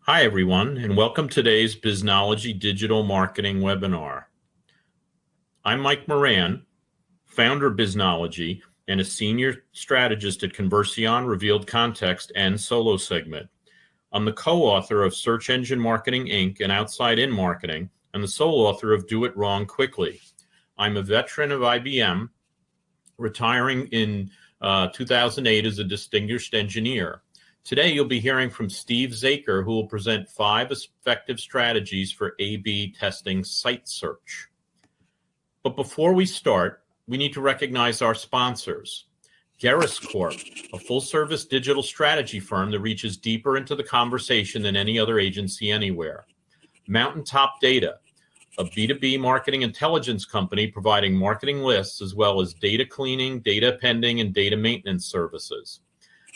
Hi, everyone, and welcome to today's Biznology Digital Marketing webinar. I'm Mike Moran, founder of Biznology and a senior strategist at Conversion, Revealed Context, and Solo Segment. I'm the co-author of Search Engine Marketing, Inc. and Outside In Marketing, and the sole author of Do It Wrong Quickly. I'm a veteran of IBM, retiring in 2008 as a distinguished engineer. Today, you'll be hearing from Steve Zaker, who will present 5 effective strategies for A/B testing site search. But before we start, we need to recognize our sponsors. Geras Corp, a full-service digital strategy firm that reaches deeper into the conversation than any other agency anywhere. Mountaintop Data, a B2B marketing intelligence company providing marketing lists as well as data cleaning, data appending, and data maintenance services.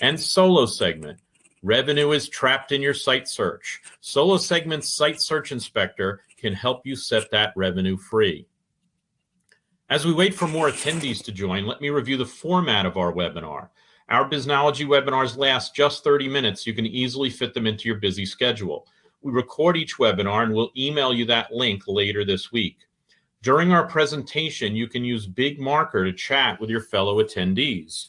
And Solo Segment. Revenue is trapped in your site search. Solo Segment's Site Search Inspector can help you set that revenue free. As we wait for more attendees to join, let me review the format of our webinar. Our Biznology webinars last just 30 minutes. You can easily fit them into your busy schedule. We record each webinar and we'll email you that link later this week. During our presentation, you can use Big Marker to chat with your fellow attendees.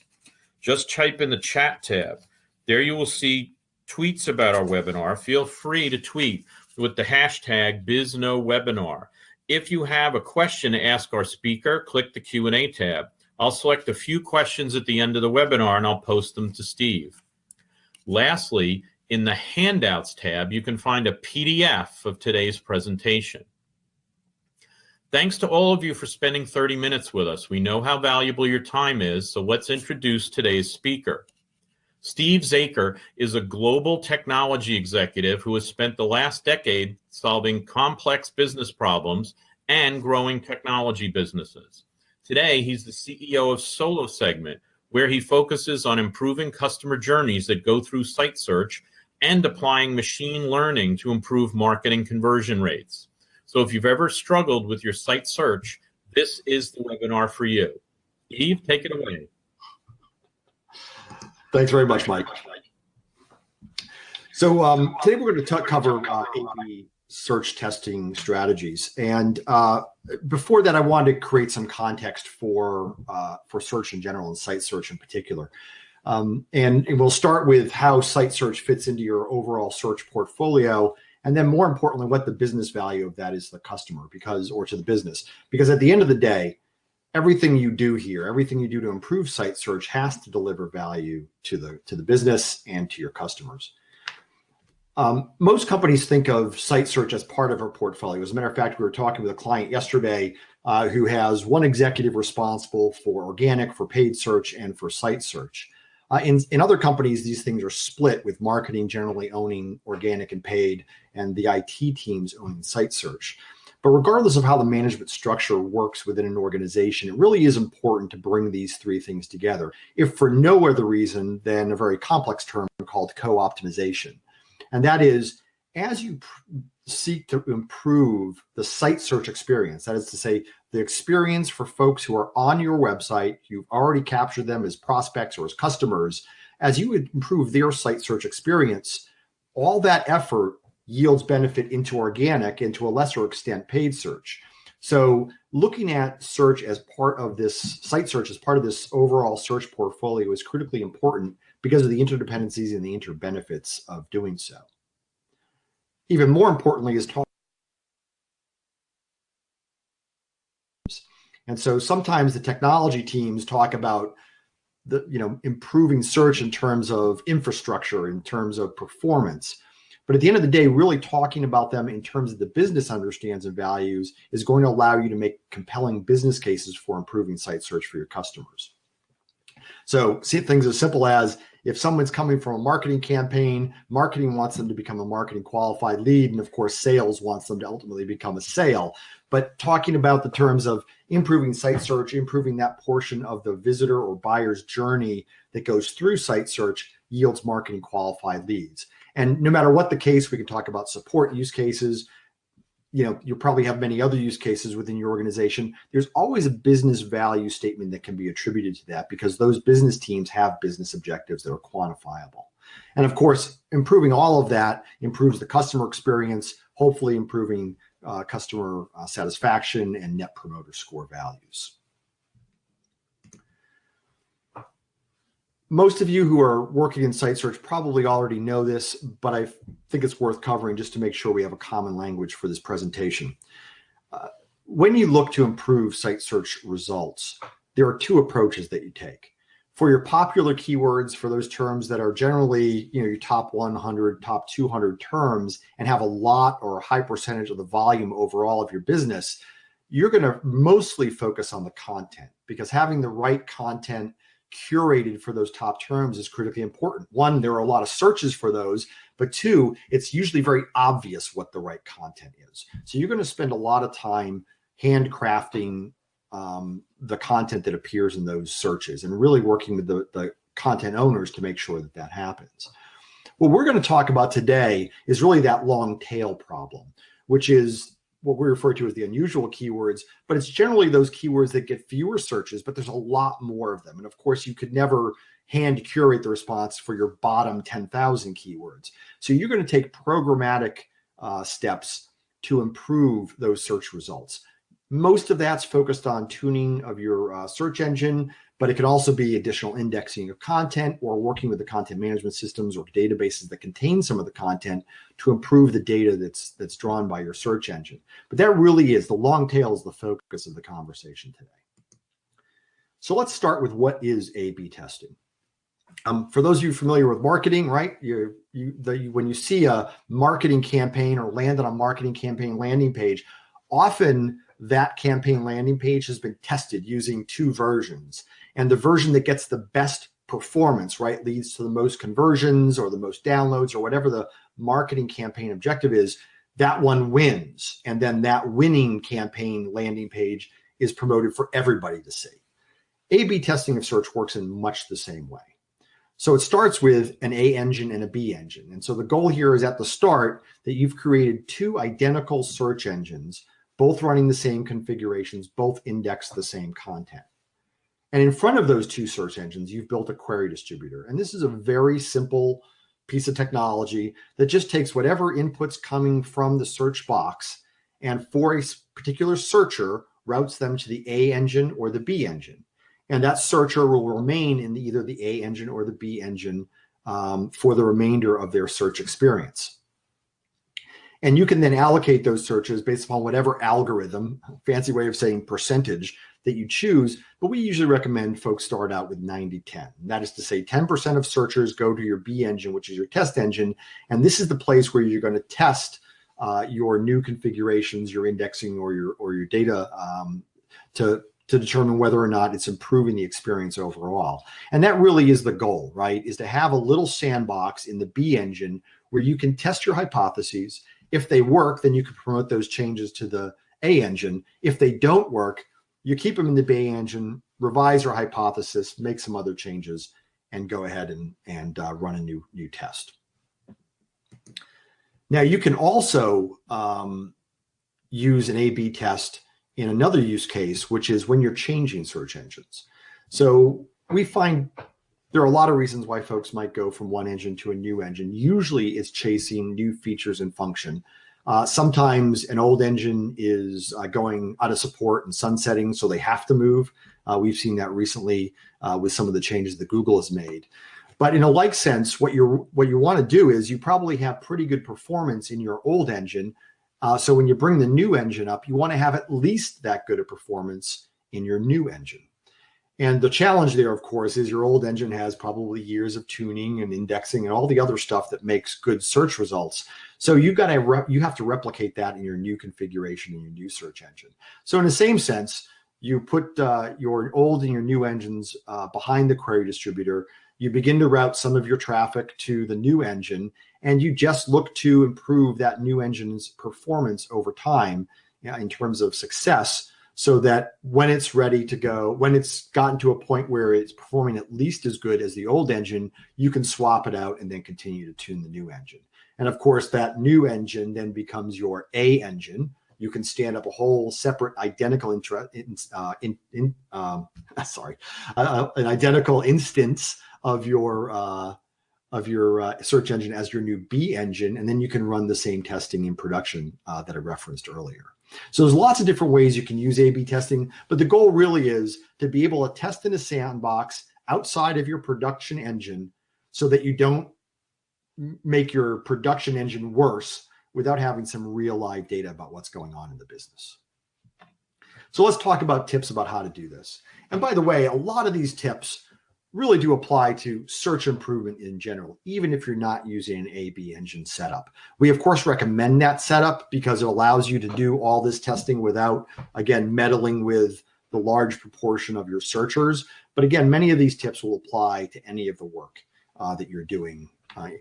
Just type in the chat tab. There you will see tweets about our webinar. Feel free to tweet with the hashtag BizNoWebinar. If you have a question to ask our speaker, click the Q&A tab. I'll select a few questions at the end of the webinar and I'll post them to Steve. Lastly, in the handouts tab, you can find a PDF of today's presentation. Thanks to all of you for spending 30 minutes with us. We know how valuable your time is, so let's introduce today's speaker. Steve Zaker is a global technology executive who has spent the last decade solving complex business problems and growing technology businesses. Today, he's the CEO of Solo Segment, where he focuses on improving customer journeys that go through site search and applying machine learning to improve marketing conversion rates. So if you've ever struggled with your site search, this is the webinar for you. Steve, take it away. Thanks very much, Mike. So today we're going to cover A/B search testing strategies. And before that, I wanted to create some context for search in general and site search in particular. And we'll start with how site search fits into your overall search portfolio. And then more importantly, what the business value of that is to the customer or to the business. Because at the end of the day, everything you do here, everything you do to improve site search has to deliver value to the business and to your customers. Most companies think of site search as part of their portfolio. As a matter of fact, we were talking with a client yesterday who has one executive responsible for organic, for paid search, and for site search. In other companies, these things are split, with marketing generally owning organic and paid, and the IT teams owning site search. But regardless of how the management structure works within an organization, it really is important to bring these 3 things together, if for no other reason than a very complex term called co-optimization. And that is, as you seek to improve the site search experience, that is to say, the experience for folks who are on your website, you've already captured them as prospects or as customers, as you would improve their site search experience, all that effort yields benefit into organic and to a lesser extent paid search. So looking at search as part of this, site search as part of this overall search portfolio is critically important because of the interdependencies and the interbenefits of doing so. Even more importantly is talking. And so sometimes the technology teams talk about improving search in terms of infrastructure, in terms of performance. But at the end of the day, really talking about them in terms of the business understands and values is going to allow you to make compelling business cases for improving site search for your customers. So see things as simple as, if someone's coming from a marketing campaign, marketing wants them to become a marketing qualified lead. And of course, sales wants them to ultimately become a sale. But talking about the terms of improving site search, improving that portion of the visitor or buyer's journey that goes through site search yields marketing qualified leads. And no matter what the case, we can talk about support use cases. You probably have many other use cases within your organization. There's always a business value statement that can be attributed to that, because those business teams have business objectives that are quantifiable. And of course, improving all of that improves the customer experience, hopefully improving customer satisfaction and net promoter score values. Most of you who are working in site search probably already know this, but I think it's worth covering just to make sure we have a common language for this presentation. When you look to improve site search results, there are two approaches that you take. For your popular keywords, for those terms that are generally, your top 100, top 200 terms and have a lot or a high percentage of the volume overall of your business, you're going to mostly focus on the content, because having the right content curated for those top terms is critically important. One, there are a lot of searches for those, but two, it's usually very obvious what the right content is. So you're going to spend a lot of time handcrafting the content that appears in those searches and really working with the content owners to make sure that that happens. What we're going to talk about today is really that long tail problem, which is what we refer to as the unusual keywords, but it's generally those keywords that get fewer searches, but there's a lot more of them. And of course, you could never hand curate the response for your bottom 10,000 keywords. So you're going to take programmatic steps to improve those search results. Most of that's focused on tuning of your search engine, but it can also be additional indexing of content or working with the content management systems or databases that contain some of the content to improve the data that's drawn by your search engine. But that really is, the long tail is the focus of the conversation today. So let's start with what is A/B testing. For those of you familiar with marketing, right? When you see a marketing campaign or land on a marketing campaign landing page, often that campaign landing page has been tested using two versions. And the version that gets the best performance, right, leads to the most conversions or the most downloads or whatever the marketing campaign objective is, that one wins. And then that winning campaign landing page is promoted for everybody to see. A/B testing of search works in much the same way. So it starts with an A engine and a B engine. And so the goal here is at the start that you've created two identical search engines, both running the same configurations, both index the same content. And in front of those two search engines, you've built a query distributor. And this is a very simple piece of technology that just takes whatever inputs coming from the search box and for a particular searcher routes them to the A engine or the B engine. And that searcher will remain in either the A engine or the B engine for the remainder of their search experience. And you can then allocate those searches based upon whatever algorithm, fancy way of saying percentage, that you choose. But we usually recommend folks start out with 90-10. That is to say 10% of searchers go to your B engine, which is your test engine. And this is the place where you're going to test your new configurations, your indexing or your data to determine whether or not it's improving the experience overall. And that really is the goal, right? Is to have a little sandbox in the B engine where you can test your hypotheses. If they work, then you can promote those changes to the A engine. If they don't work, you keep them in the B engine, revise your hypothesis, make some other changes, and go ahead and run a new test. Now, you can also use an A/B test in another use case, which is when you're changing search engines. So we find there are a lot of reasons why folks might go from one engine to a new engine. Usually it's chasing new features and function. Sometimes an old engine is going out of support and sunsetting, so they have to move. We've seen that recently with some of the changes that Google has made. But in a like sense, what you want to do is you probably have pretty good performance in your old engine. So when you bring the new engine up, you want to have at least that good a performance in your new engine. And the challenge there, of course, is your old engine has probably years of tuning and indexing and all the other stuff that makes good search results. So you have to replicate that in your new configuration in your new search engine. So in the same sense, you put your old and your new engines behind the query distributor. You begin to route some of your traffic to the new engine, and you just look to improve that new engine's performance over time in terms of success, so that when it's ready to go, when it's gotten to a point where it's performing at least as good as the old engine, you can swap it out and then continue to tune the new engine. And of course, that new engine then becomes your A engine. You can stand up a whole separate identical an identical instance of your of your search engine as your new B engine, and then you can run the same testing in production that I referenced earlier. So there's lots of different ways you can use A/B testing, but the goal really is to be able to test in a sandbox outside of your production engine so that you don't make your production engine worse without having some real live data about what's going on in the business. So let's talk about tips about how to do this. And by the way, a lot of these tips really do apply to search improvement in general, even if you're not using an A/B engine setup. We, of course, recommend that setup because it allows you to do all this testing without, again, meddling with the large proportion of your searchers. But again, many of these tips will apply to any of the work that you're doing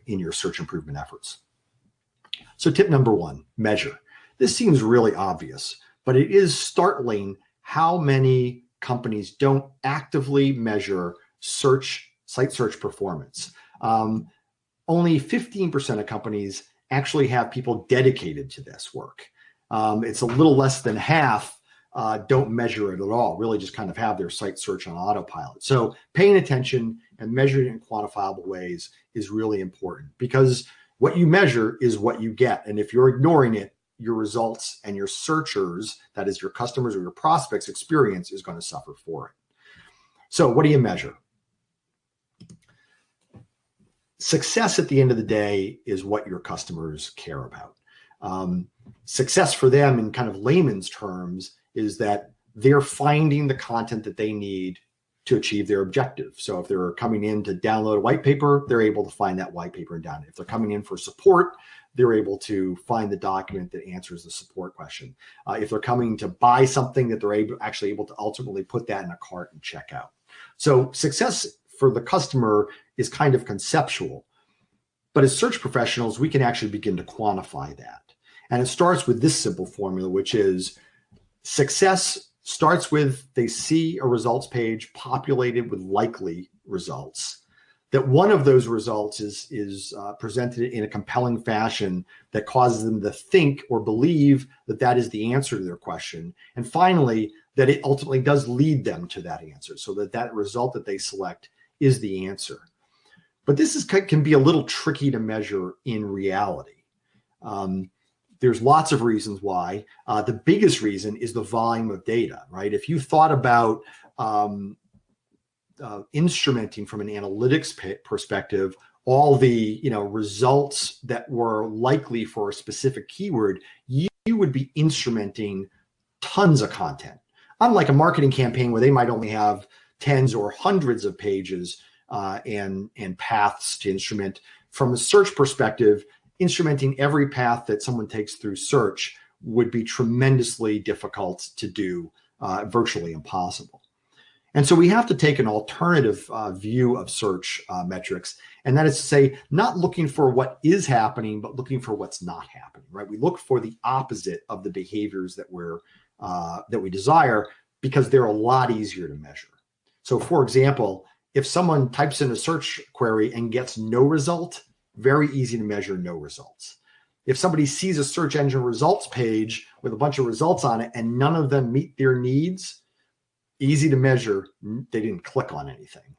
in your search improvement efforts. So tip number one, measure. This seems really obvious, but it is startling how many companies don't actively measure site search performance. Only 15% of companies actually have people dedicated to this work. It's a little less than half don't measure it at all, really just kind of have their site search on autopilot. So paying attention and measuring it in quantifiable ways is really important, because what you measure is what you get. And if you're ignoring it, your results and your searchers, that is your customers or your prospects' experience, is going to suffer for it. So what do you measure? Success at the end of the day is what your customers care about. Success for them in kind of layman's terms is that they're finding the content that they need to achieve their objective. So if they're coming in to download a white paper, they're able to find that white paper and download it. If they're coming in for support, they're able to find the document that answers the support question. If they're coming to buy something, that they're actually able to ultimately put that in a cart and check out. So success for the customer is kind of conceptual, but as search professionals, we can actually begin to quantify that. And it starts with this simple formula, which is success starts with they see a results page populated with likely results, that one of those results is presented in a compelling fashion that causes them to think or believe that that is the answer to their question. And finally, that it ultimately does lead them to that answer, so that that result that they select is the answer. But this can be a little tricky to measure in reality. There's lots of reasons why. The biggest reason is the volume of data, right? If you thought about instrumenting from an analytics perspective, all the results that were likely for a specific keyword, you would be instrumenting tons of content. Unlike a marketing campaign where they might only have tens or hundreds of pages and paths to instrument, from a search perspective, instrumenting every path that someone takes through search would be tremendously difficult to do, virtually impossible. And so we have to take an alternative view of search metrics, and that is to say, not looking for what is happening, but looking for what's not happening, right? We look for the opposite of the behaviors that we desire, because they're a lot easier to measure. So for example, if someone types in a search query and gets no result, very easy to measure no results. If somebody sees a search engine results page with a bunch of results on it and none of them meet their needs, easy to measure they didn't click on anything.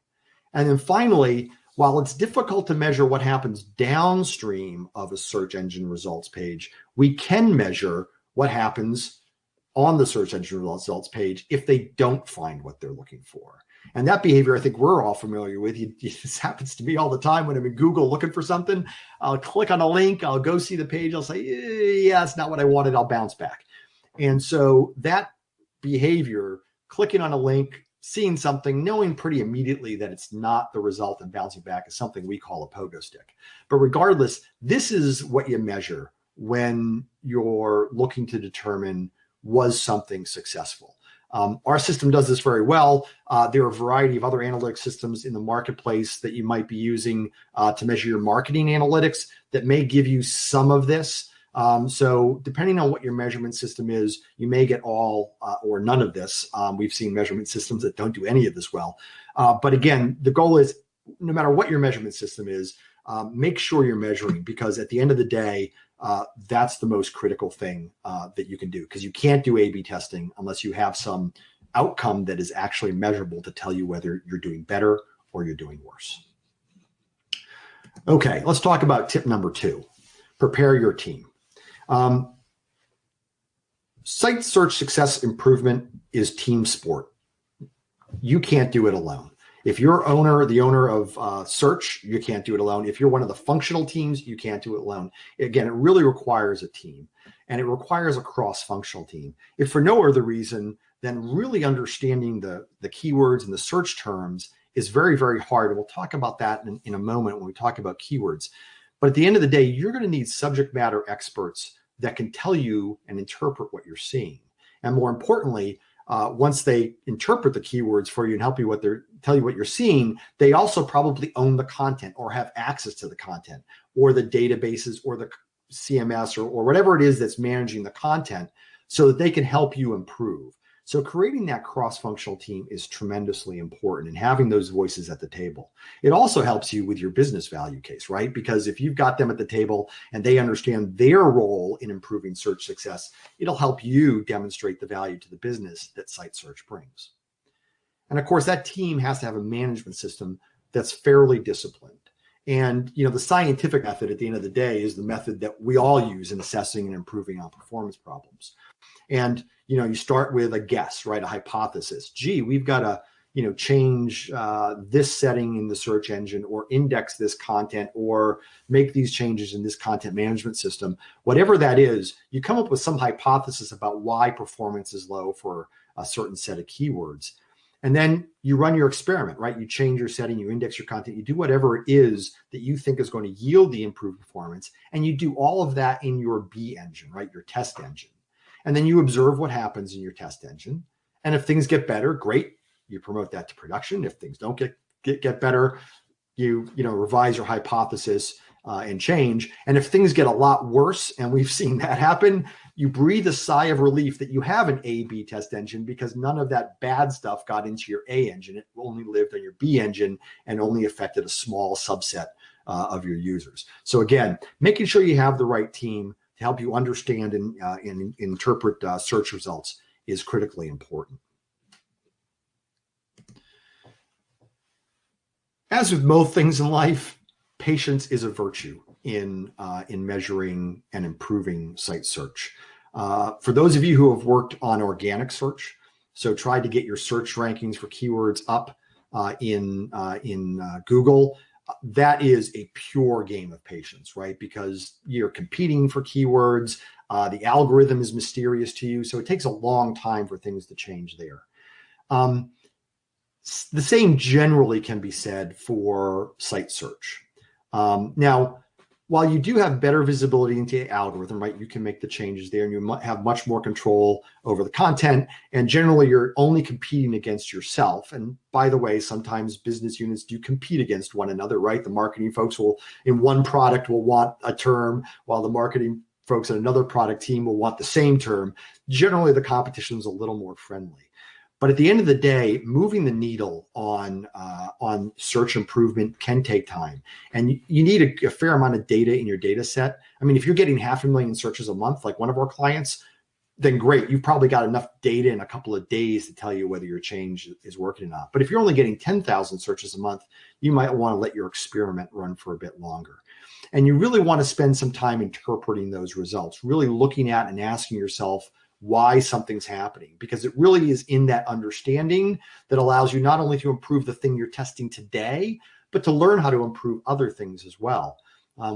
And then finally, while it's difficult to measure what happens downstream of a search engine results page, we can measure what happens on the search engine results page if they don't find what they're looking for. And that behavior, I think we're all familiar with. This happens to me all the time when I'm in Google looking for something. I'll click on a link, I'll go see the page, I'll say, yeah, it's not what I wanted, I'll bounce back. And so that behavior, clicking on a link, seeing something, knowing pretty immediately that it's not the result and bouncing back, is something we call a pogo stick. But regardless, this is what you measure when you're looking to determine, was something successful? Our system does this very well. There are a variety of other analytics systems in the marketplace that you might be using to measure your marketing analytics that may give you some of this. So depending on what your measurement system is, you may get all or none of this. We've seen measurement systems that don't do any of this well. But again, the goal is, no matter what your measurement system is, make sure you're measuring, because at the end of the day, that's the most critical thing that you can do, because you can't do A/B testing unless you have some outcome that is actually measurable to tell you whether you're doing better or you're doing worse. Okay, let's talk about tip number 2. Prepare your team. Site search success improvement is team sport. You can't do it alone. If you're the owner of search, you can't do it alone. If you're one of the functional teams, you can't do it alone. Again, it really requires a team, and it requires a cross-functional team. If for no other reason than really understanding the keywords and the search terms is very, very hard. We'll talk about that in a moment when we talk about keywords. But at the end of the day, you're going to need subject matter experts that can tell you and interpret what you're seeing. And more importantly, once they interpret the keywords for you and tell you what you're seeing, they also probably own the content or have access to the content or the databases or the CMS or whatever it is that's managing the content so that they can help you improve. So creating that cross-functional team is tremendously important, and having those voices at the table. It also helps you with your business value case, right? Because if you've got them at the table and they understand their role in improving search success, it'll help you demonstrate the value to the business that site search brings. And of course, that team has to have a management system that's fairly disciplined. And the scientific method at the end of the day is the method that we all use in assessing and improving on performance problems. And you start with a guess, right? A hypothesis. Gee, we've got to change this setting in the search engine, or index this content, or make these changes in this content management system. Whatever that is, you come up with some hypothesis about why performance is low for a certain set of keywords. And then you run your experiment, right? You change your setting, you index your content, you do whatever it is that you think is going to yield the improved performance. And you do all of that in your B engine, right? Your test engine. And then you observe what happens in your test engine. And if things get better, great. You promote that to production. If things don't get better, you revise your hypothesis and change. And if things get a lot worse, and we've seen that happen, you breathe a sigh of relief that you have an A/B test engine, because none of that bad stuff got into your A engine. It only lived on your B engine and only affected a small subset of your users. So again, making sure you have the right team to help you understand and interpret search results is critically important. As with most things in life, patience is a virtue in measuring and improving site search. For those of you who have worked on organic search, so tried to get your search rankings for keywords up in Google, that is a pure game of patience, right? Because you're competing for keywords. The algorithm is mysterious to you. So it takes a long time for things to change there. The same generally can be said for site search. Now, while you do have better visibility into the algorithm, right, you can make the changes there and you have much more control over the content. And generally, you're only competing against yourself. And by the way, sometimes business units do compete against one another, right? The marketing folks in one product will want a term, while the marketing folks in another product team will want the same term. Generally, the competition is a little more friendly. But at the end of the day, moving the needle on search improvement can take time. And you need a fair amount of data in your data set. I mean, if you're getting 500,000 searches a month, like one of our clients, then great. You've probably got enough data in a couple of days to tell you whether your change is working or not. But if you're only getting 10,000 searches a month, you might want to let your experiment run for a bit longer. And you really want to spend some time interpreting those results, really looking at and asking yourself why something's happening, because it really is in that understanding that allows you not only to improve the thing you're testing today, but to learn how to improve other things as well.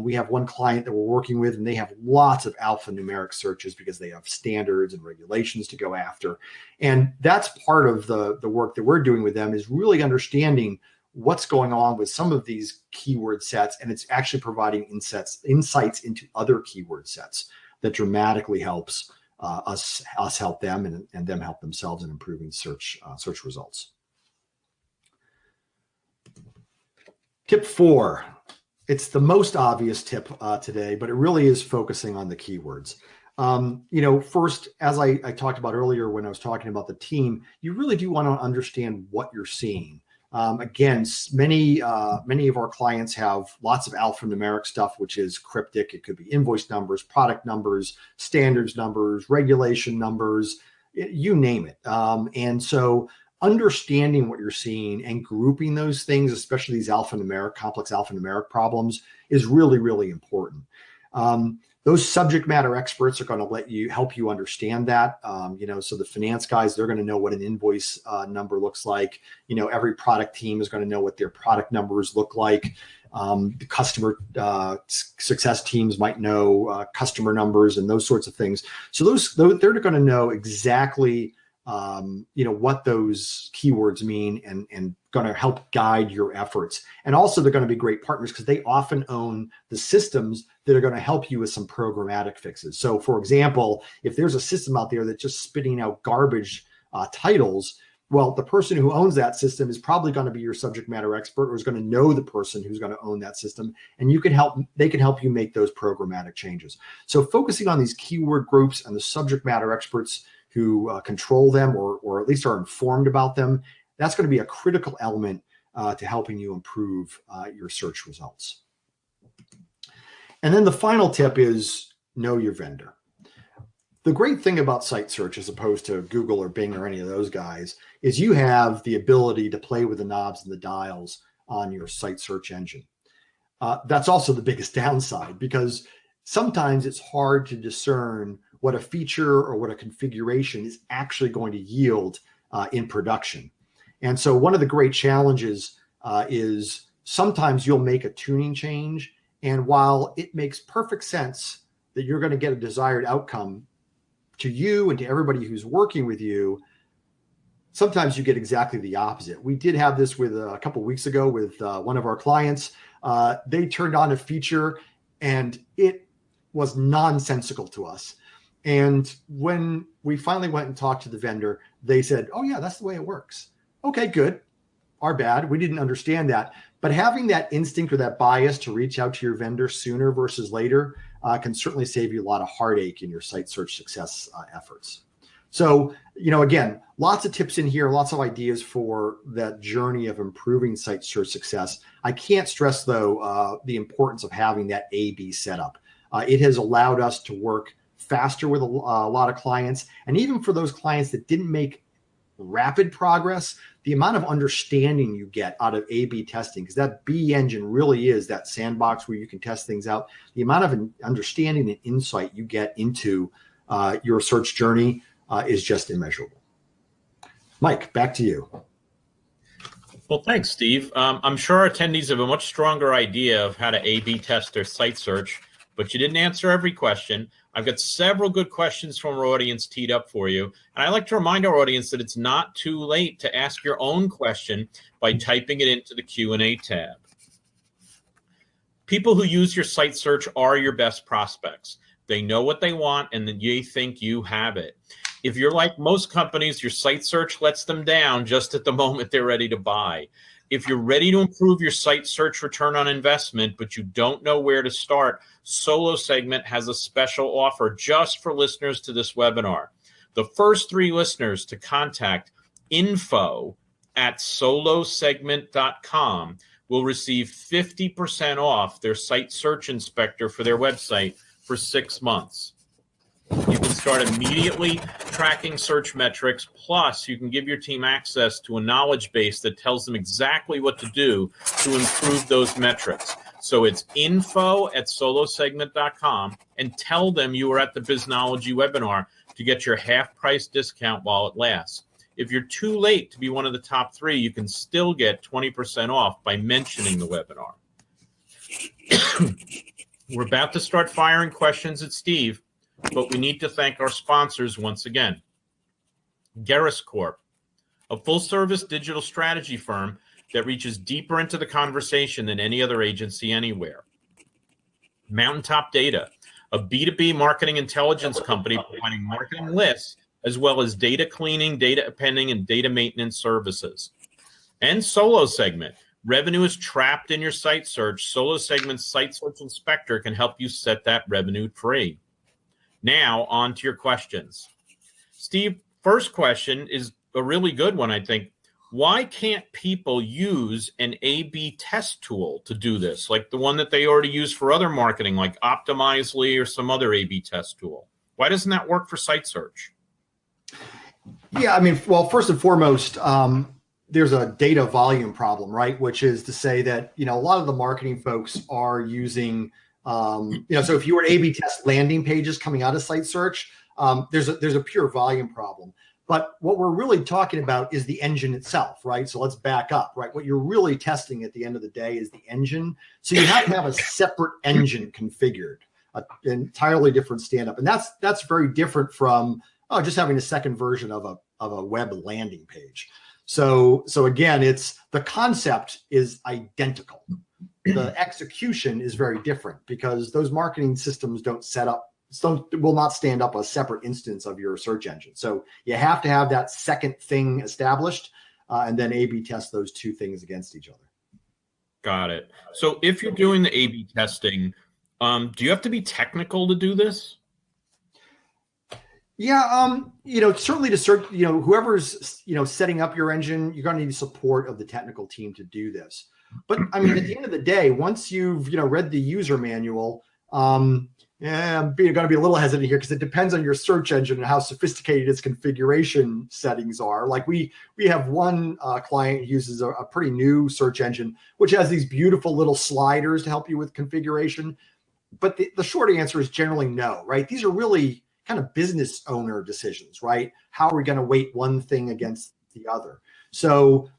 We have one client that we're working with, and they have lots of alphanumeric searches because they have standards and regulations to go after. And that's part of the work that we're doing with them, is really understanding what's going on with some of these keyword sets. And it's actually providing insights into other keyword sets that dramatically helps us help them and them help themselves in improving search results. Tip 4. It's the most obvious tip today, but it really is focusing on the keywords. First, as I talked about earlier when I was talking about the team, you really do want to understand what you're seeing. Again, many of our clients have lots of alphanumeric stuff, which is cryptic. It could be invoice numbers, product numbers, standards numbers, regulation numbers, you name it. And so understanding what you're seeing and grouping those things, especially these complex alphanumeric problems, is really, really important. Those subject matter experts are going to help you understand that. So the finance guys, they're going to know what an invoice number looks like. Every product team is going to know what their product numbers look like. The customer success teams might know customer numbers and those sorts of things. So they're going to know exactly what those keywords mean and going to help guide your efforts. And also they're going to be great partners because they often own the systems that are going to help you with some programmatic fixes. So for example, if there's a system out there that's just spitting out garbage titles, well, the person who owns that system is probably going to be your subject matter expert, or is going to know the person who's going to own that system, and they can help you make those programmatic changes. So focusing on these keyword groups and the subject matter experts who control them, or at least are informed about them, that's going to be a critical element to helping you improve your search results. And then the final tip is know your vendor. The great thing about site search, as opposed to Google or Bing or any of those guys, is you have the ability to play with the knobs and the dials on your site search engine. That's also the biggest downside, because sometimes it's hard to discern what a feature or what a configuration is actually going to yield in production. And so one of the great challenges is sometimes you'll make a tuning change, and while it makes perfect sense that you're going to get a desired outcome to you and to everybody who's working with you, sometimes you get exactly the opposite. We did have this with a couple of weeks ago with one of our clients. They turned on a feature and it was nonsensical to us. And when we finally went and talked to the vendor, they said, "Oh yeah, that's the way it works." Okay, good. Our bad. We didn't understand that. But having that instinct or that bias to reach out to your vendor sooner versus later can certainly save you a lot of heartache in your site search success efforts. So, again, lots of tips in here, lots of ideas for that journey of improving site search success. I can't stress, though, the importance of having that A/B setup. It has allowed us to work faster with a lot of clients. And even for those clients that didn't make rapid progress, the amount of understanding you get out of A/B testing, because that B engine really is that sandbox where you can test things out. The amount of understanding and insight you get into your search journey is just immeasurable. Mike, back to you. Well, thanks, Steve. I'm sure our attendees have a much stronger idea of how to A/B test their site search, but you didn't answer every question. I've got several good questions from our audience teed up for you. And I like to remind our audience that it's not too late to ask your own question by typing it into the Q&A tab. People who use your site search are your best prospects. They know what they want and then they think you have it. If you're like most companies, your site search lets them down just at the moment they're ready to buy. If you're ready to improve your site search return on investment, but you don't know where to start, Solo Segment has a special offer just for listeners to this webinar. The first 3 listeners to contact info@solosegment.com will receive 50% off their site search inspector for their website for 6 months. You can start immediately tracking search metrics, plus you can give your team access to a knowledge base that tells them exactly what to do to improve those metrics. So it's info@solosegment.com, and tell them you were at the Biznology webinar to get your half-price discount while it lasts. If you're too late to be one of the top 3, you can still get 20% off by mentioning the webinar. We're about to start firing questions at Steve, but we need to thank our sponsors once again. Geras Corp, a full-service digital strategy firm that reaches deeper into the conversation than any other agency anywhere. Mountaintop Data, a B2B marketing intelligence company providing marketing lists as well as data cleaning, data appending, and data maintenance services. And Solo Segment. Revenue is trapped in your site search. Solo Segment's Site Search Inspector can help you set that revenue free. Now, on to your questions. Steve, first question is a really good one, I think. Why can't people use an A/B test tool to do this, like the one that they already use for other marketing, like Optimizely or some other A/B test tool? Why doesn't that work for site search? Yeah, I mean, well, first and foremost, there's a data volume problem, right? Which is to say that, a lot of the marketing folks are using, so if you were to A/B test landing pages coming out of site search, there's a pure volume problem. But what we're really talking about is the engine itself, right? So let's back up, right? What you're really testing at the end of the day is the engine. So you have to have a separate engine configured, an entirely different stand-up, and that's very different from just having a second version of a web landing page. So again, it's the concept is identical. The execution is very different because those marketing systems will not stand up a separate instance of your search engine. So you have to have that second thing established, and then A/B test those two things against each other. Got it. So if you're doing the A/B testing, do you have to be technical to do this? Yeah, certainly to search, whoever's, setting up your engine, you're going to need support of the technical team to do this. But I mean, at the end of the day, once you've, read the user manual, I'm going to be a little hesitant here because it depends on your search engine and how sophisticated its configuration settings are. Like we have one client who uses a pretty new search engine, which has these beautiful little sliders to help you with configuration. But the short answer is generally no, right? These are really kind of business owner decisions, right? How are we going to weight one thing against the other? So,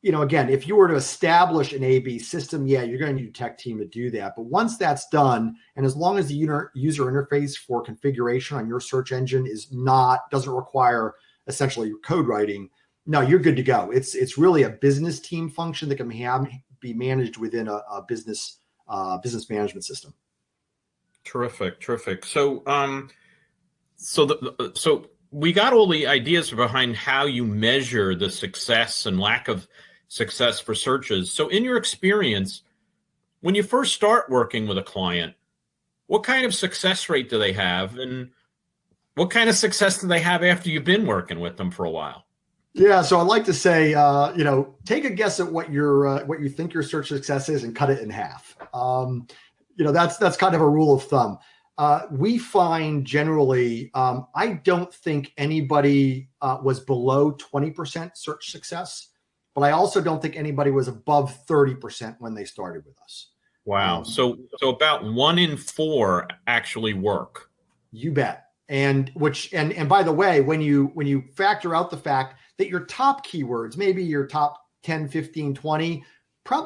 again, if you were to establish an A/B system, yeah, you're going to need a tech team to do that. But once that's done, and as long as the user interface for configuration on your search engine doesn't require essentially your code writing, no, you're good to go. It's really a business team function that can be managed within a business management system. Terrific. So we got all the ideas behind how you measure the success and lack of success for searches. So in your experience, when you first start working with a client, what kind of success rate do they have? And what kind of success do they have after you've been working with them for a while? Yeah, so I'd like to say, take a guess at what you think your search success is and cut it in half. That's kind of a rule of thumb. We find generally, I don't think anybody was below 20% search success, but I also don't think anybody was above 30% when they started with us. Wow. So about 1 in 4 actually work. You bet. And by the way, when you factor out the fact that your top keywords, maybe your top 10, 15, 20,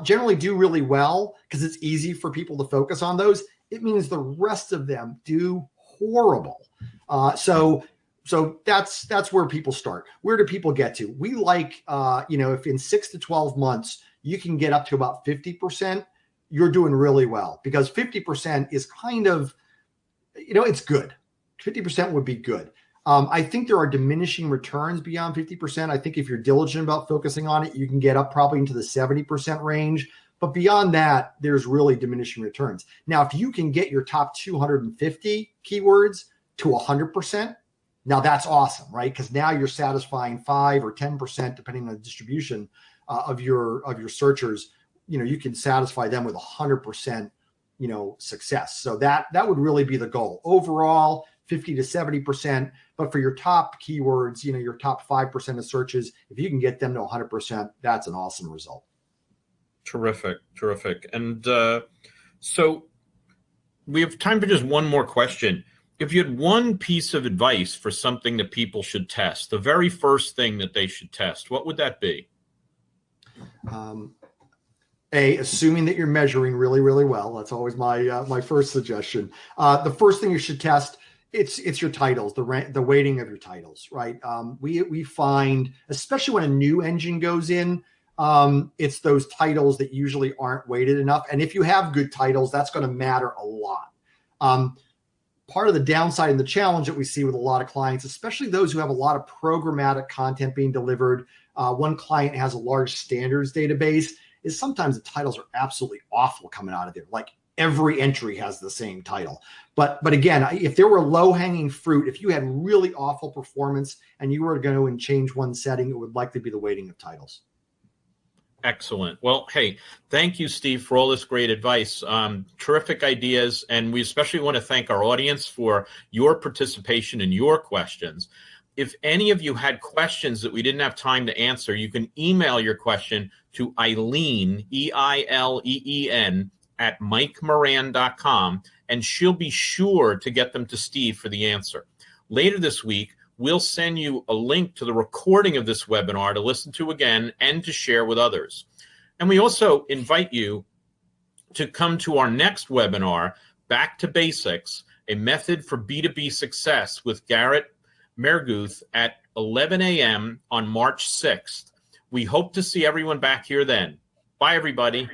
generally do really well because it's easy for people to focus on those, it means the rest of them do horrible. So that's where people start. Where do people get to? We like, if in 6 to 12 months, you can get up to about 50%, you're doing really well because 50% is kind of, it's good. 50% would be good. I think there are diminishing returns beyond 50%. I think if you're diligent about focusing on it, you can get up probably into the 70% range. But beyond that, there's really diminishing returns. Now, if you can get your top 250 keywords to 100%, now that's awesome, right? Because now you're satisfying 5 or 10%, depending on the distribution of your searchers. You can satisfy them with 100%, success. So that would really be the goal. Overall, 50 to 70%. But for your top keywords, your top 5% of searches, if you can get them to 100%, that's an awesome result. Terrific. And so we have time for just one more question. If you had one piece of advice for something that people should test, the very first thing that they should test, what would that be? Assuming that you're measuring really, really well. That's always my first suggestion. The first thing you should test, it's your titles, the weighting of your titles, right? We find, especially when a new engine goes in, it's those titles that usually aren't weighted enough. And if you have good titles, that's going to matter a lot. Part of the downside and the challenge that we see with a lot of clients, especially those who have a lot of programmatic content being delivered, one client has a large standards database, is sometimes the titles are absolutely awful coming out of there. Like every entry has the same title. But again, if there were low-hanging fruit, if you had really awful performance and you were to go and change one setting, it would likely be the weighting of titles. Excellent. Well, hey, thank you, Steve, for all this great advice. Terrific ideas. And we especially want to thank our audience for your participation and your questions. if any of you had questions that we didn't have time to answer, you can email your question to Eileen, Eileen, at MikeMoran.com, and she'll be sure to get them to Steve for the answer. Later this week, we'll send you a link to the recording of this webinar to listen to again and to share with others. And we also invite you to come to our next webinar, Back to Basics, a method for B2B success with Garrett Merguth at 11 a.m. on March 6th. We hope to see everyone back here then. Bye, everybody.